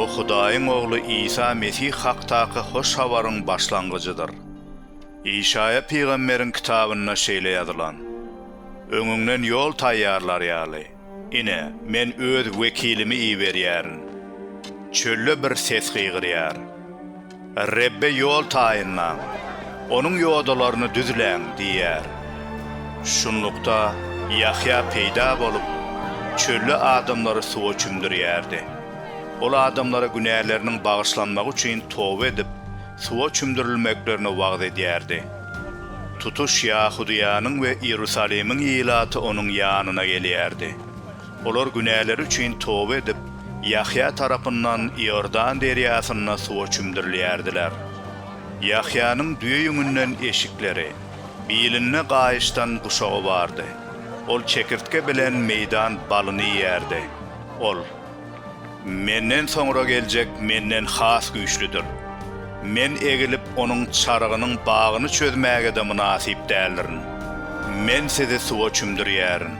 Bu Hudaýyň ogly İsa Mesih haktaki hoş habaryň başlangyjydyr. İşaya peýgamberiň kitabyna şeýle ýazylan: Öňüňden ýol taýýarlar ýaly. Ine men öz wekilimi iýberýärin. Çölle bir ses gygyrýar. Rebbe ýol taýynlan. Onuň ýoldalaryny düzleň diýär. Şunlukda Yahya peýda bolup çölle adamlary suwa çümdirýärdi. Ol adamlara günäleriniň bagyşlanmagy üçin towba edip suwa çümdirilmeklerini wagt edýärdi. Tutuş Yahudiýanyň we Ýerusalemiň ýylaty onuň ýanyna gelýärdi. Olar günäleri üçin towba edip Yahya tarapyndan Ýordan derýasyna suwa çümdirilýärdiler. Yahyanyň düýe ýüňünden eşikleri, biline gaýyşdan guşagy bardy. Ol çekirtke bilen meýdan balyny ýerdi. Ol: Menden soňra geljek menden has güýçlüdir. Men egilip onuň çaragynyň bagyny çözmäge de munasip däldirin. Men sizi suwa çümdirýärin.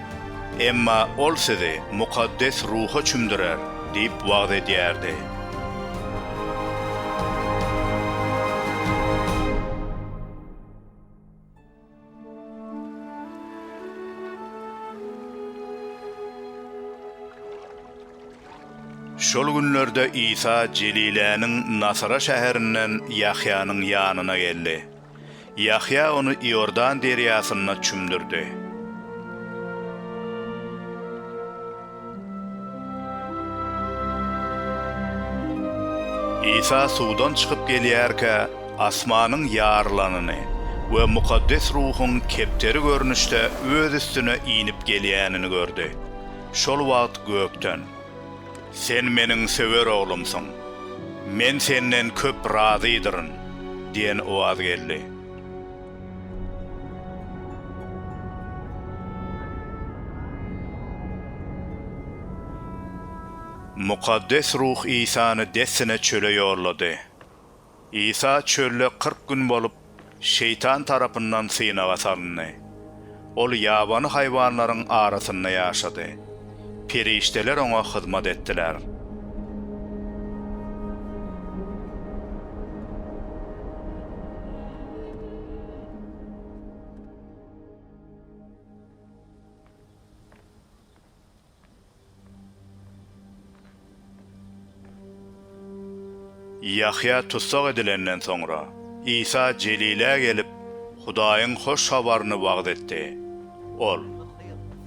Emma ol sizi mukaddes ruha çümdirer diýip wagt edýärdi. Şol günlerde İsa Jeliläniň Nasara şäherinden Yahyanyň ýanyna geldi. Yahya onu Ýordan derýasyna çümdirdi. İsa suwdan çykyp gelýärkä asmanyň ýarylanyny we mukaddes ruhyň kepteri görnüşde öz üstüne iňip gelýänini gördü. Şol wagt gökden: Sen meniň sewer oglumsyň. Men senden köp razydyrin diýen owaz geldi. Mukaddes ruh İsa'ny dessine çöle ýollady. İsa çölle 40 gün bolup şeytan tarapyndan synaga salyndy. Ol ýabany haýwanlaryň arasynda ýaşady. Perişteler ona hyzmat etdiler. Yahya tutsak edilenden sonra İsa Jelile gelip Hudaýyň hoş habaryny wagt etdi. Ol: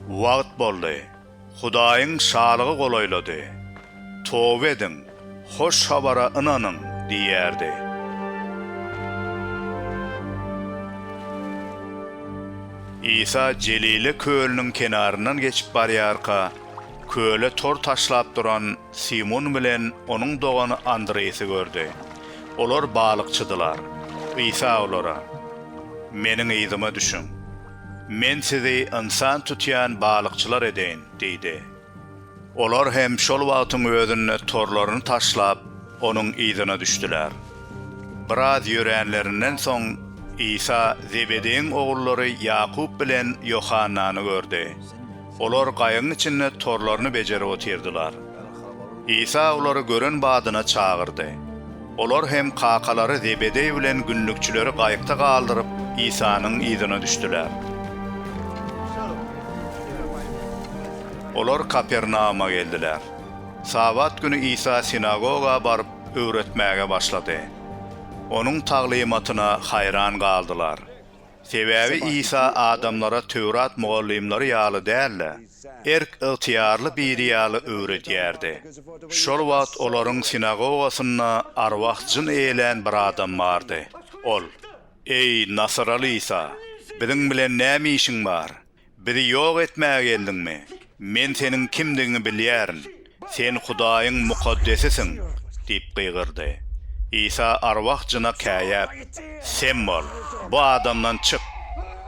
Wagt boldy. Hudaýyň şalygy golaýlady. Towba edin, hoş habara ynanyň diýärdi. İsa Jelile kölüniň kenaryndan geçip barýarka, köle tor taşlap duran Simon bilen onuň dogany Andreýsy gördü. Olar balykçydylar. İsa olara: Meniň ýzyma düşün. Men sizi insan tutýan balykçylar edeň diýdi. Olar hem şol wagtyň özüne torlaryny taşlap onuň ýzyna düşdiler. Biraz ýörenlerinden soň İsa Zebedeýiň ogullary Ýakup bilen Ýohannany gördü. Olar gaýyň içinde torlaryny bejerip otyrdylar. İsa olary gören badyna çağırdy. Olar hem kakalary Zebedeý bilen günlükçüleri gaýykda galdyryp İsa'nyň ýzyna düşdiler. Olar Kapernauma geldiler. Sabat günü İsa sinagoga barıp öwretmäge başlady. Onuň taglimatyna hayran galdylar. Sebäbi İsa adamlara Tewrat mugallimleri ýaly dälle, erk ýaly bir ýaly öwredýärdi. Şol wagt olaryň sinagogasyna arwahjyn eýlen bir adam bardy. Ol: Ey Nasaraly İsa, biziň bilen näme işiň bar? Bizi ýok etmäge geldiňmi? Men senin kimdigini bilýärin. Sen Hudaýyň mukaddesisin diýip gygyrdy. İsa arwahjyna käýäp: Sen bol, bu adamdan çyk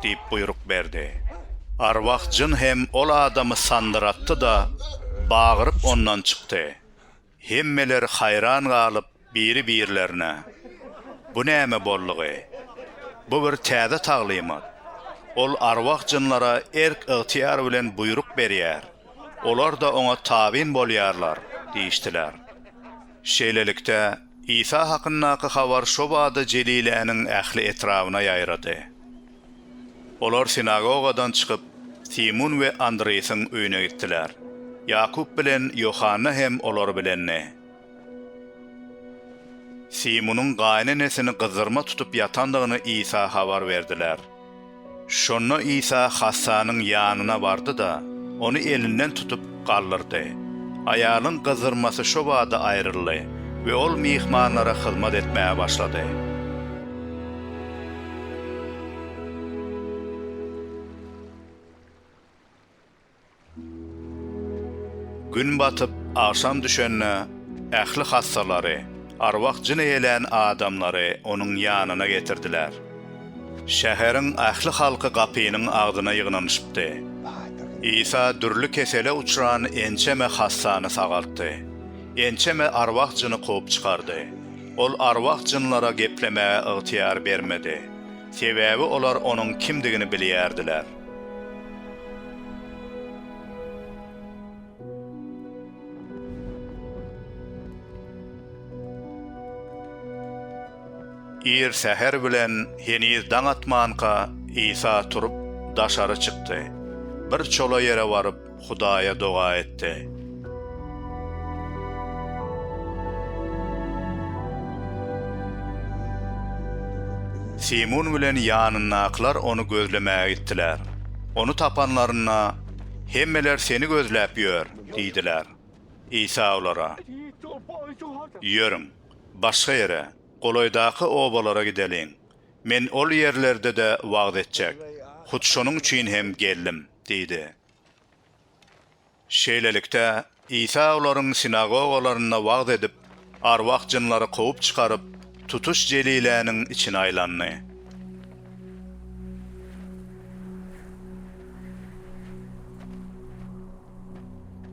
diýip buyruk berdi. Arwahjyn hem ol adamy sandyratdy da bagyryp ondan çykdy. Hemmeler hayran galyp biri-birlerine: Bu näme bollugy? Bu bir täze taglimat. Ol arwahjynlara erk ýetir bilen buyruk berýär. Olar da ona tabin bolýarlar diýişdiler. Şeýlelikde İsa hakyndaky habar şo bada Jeliläniň ähli etrawyna ýaýrady. Olar sinagogadan çykyp Simon we Andreýasyň öýüne gitdiler. Ýakup bilen Yohanna hem olar bilenni. Simonyň gaýnanesini gyzyrma tutup ýatandygyny İsa habar berdiler. Şonda İsa Hassanyň ýanyna bardy da, onu elinden tutup galdyrdy. Aýalyň gyzyrmasy şo bada aýryldy we ol mihmanlara hyzmat etmäge başlady. Gün batyp akşam düşenne ähli hassalary, arwah jin eýelen adamlary onuň ýanyna getirdiler. Şäheriň ähli halky gapynyň agdyna ýygnanyşypdy. İsa dürlü kesele uçuran ençeme hassany sagaltdy. Ençeme arwah jyny koyup çykardy. Ol arwah jynlara geplemäge ygtyýar bermedi. Sebäbi olar onuň kimdigini bilýärdiler. Ir seher bilen heniz daň atmanka İsa turup daşary çykdy. Bir çola yere varıp Hudaýa doga etdi. Simon bilen ýanyndakylar onu gözlemäge gitdiler. Onu tapanlaryna "Hemmeler seni gözläp ýör" diýdiler. İsa olara "Ýörüm, başga ýere, golaýdaky obalara gideliň. Men ol ýerlerde de wagt etjek. Hut şonuň üçin hem geldim" diýdi. Şeýlelikde İsa olaryň sinagogalaryna wagt edip, arwah jynlary koyup çykaryp, tutuş Jeliläniň içine aýlandy.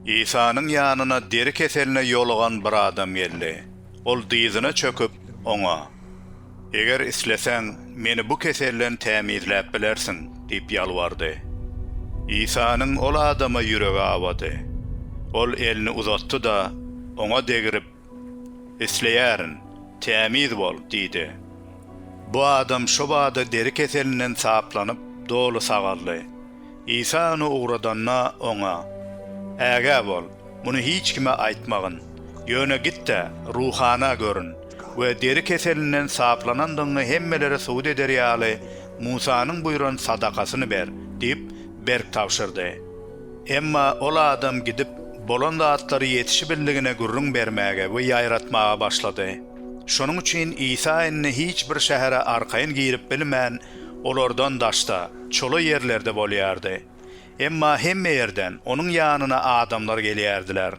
İsa'nın ýanyna deri keseline ýolagan bir adam geldi. Ol dyzyna çöküp oňa "Eger isleseň, meni bu keselden tämizläp bilersiň" diýip ýalwardy. İsa'nın ol adama ýüregi awady. Ol elini uzatdy da oňa degirip "Isleýärin, tämiz bol" diýdi. Bu adam şo bada deri keselinden saplanyp dolu sagaldy. İsa onu uğradanna oňa "Äge bol, muny hiç kime aýtmagyn. Ýöne gitde, ruhana görün we deri keselinden saplanandygyny hemmelere suwd eder ýaly Musanyň buýran sadakasyny ber" diýip berk tawşyrdy. Emma ol adam gidip bolan zatlary ýetişi bildigine gürrüň bermäge we ýaýratmaga başlady. Şonuň üçin İsa enne hiç bir şähere arkaýyn girip bilmän olardan daşda, çola ýerlerde bolýardy. Emma hemme ýerden onuň ýanyna adamlar gelýärdiler.